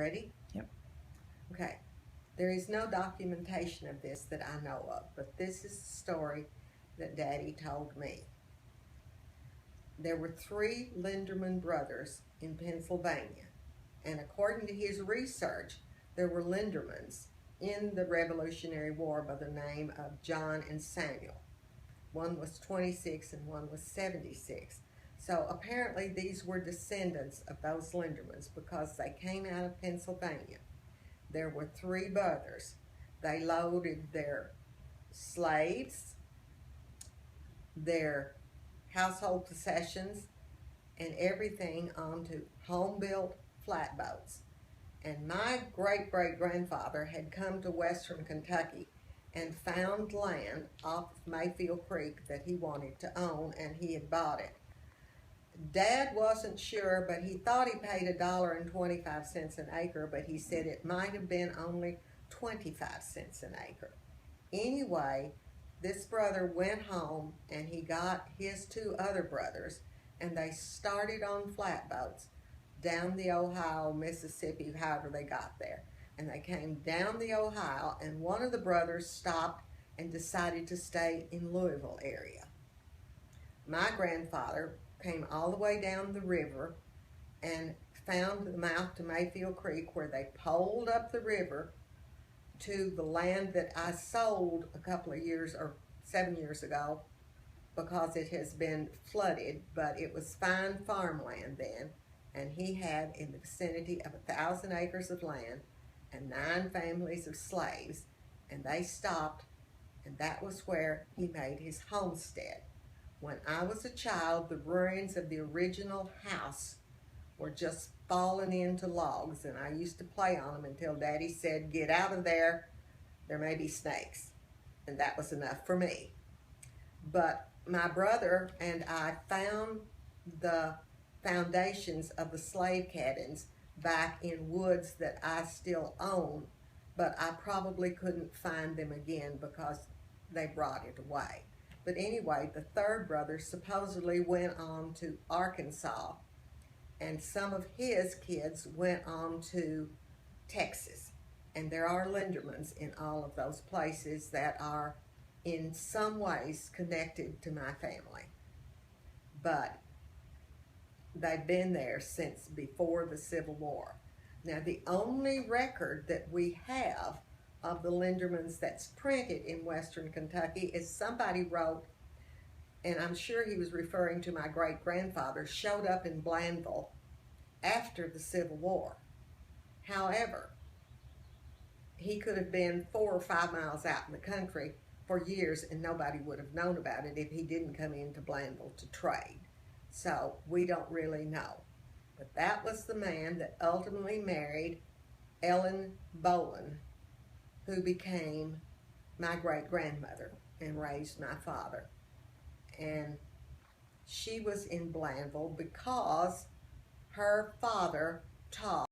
Ready? Yep. Okay. There is no documentation of this that I know of, but this is the story that Daddy told me. There were 3 Linderman brothers in Pennsylvania, and according to his research, there were Lindermans in the Revolutionary War by the name of John and Samuel. One was 26 and one was 76. So apparently these were descendants of those Lindermans because they came out of Pennsylvania. There were 3 brothers. They loaded their slaves, their household possessions, and everything onto home-built flatboats. And my great-great-grandfather had come to western Kentucky and found land off of Mayfield Creek that he wanted to own, and he had bought it. Dad wasn't sure, but he thought he paid $1.25 an acre, but he said it might have been only 25 cents an acre. Anyway, this brother went home and he got his 2 other brothers, and they started on flatboats down the Ohio, Mississippi, however they got there. And they came down the Ohio, and one of the brothers stopped and decided to stay in Louisville area. My grandfather came all the way down the river and found the mouth to Mayfield Creek, where they poled up the river to the land that I sold a couple of years, or 7 years ago, because it has been flooded, but it was fine farmland then, and he had in the vicinity of 1,000 acres of land and 9 families of slaves, and they stopped, and that was where he made his homestead. When I was a child, the ruins of the original house were just falling into logs, and I used to play on them until Daddy said, "Get out of there, there may be snakes." And that was enough for me. But my brother and I found the foundations of the slave cabins back in woods that I still own, but I probably couldn't find them again because they brought it away. But anyway, the 3rd brother supposedly went on to Arkansas, and some of his kids went on to Texas. And there are Lindermans in all of those places that are in some ways connected to my family. But they've been there since before the Civil War. Now, the only record that we have of the Lindermans that's printed in western Kentucky is somebody wrote, and I'm sure he was referring to my great-grandfather, showed up in Blandville after the Civil War. However, he could have been 4 or 5 miles out in the country for years, and nobody would have known about it if he didn't come into Blandville to trade. So we don't really know. But that was the man that ultimately married Ellen Bowen, who became my great-grandmother and raised my father. And she was in Blandville because her father taught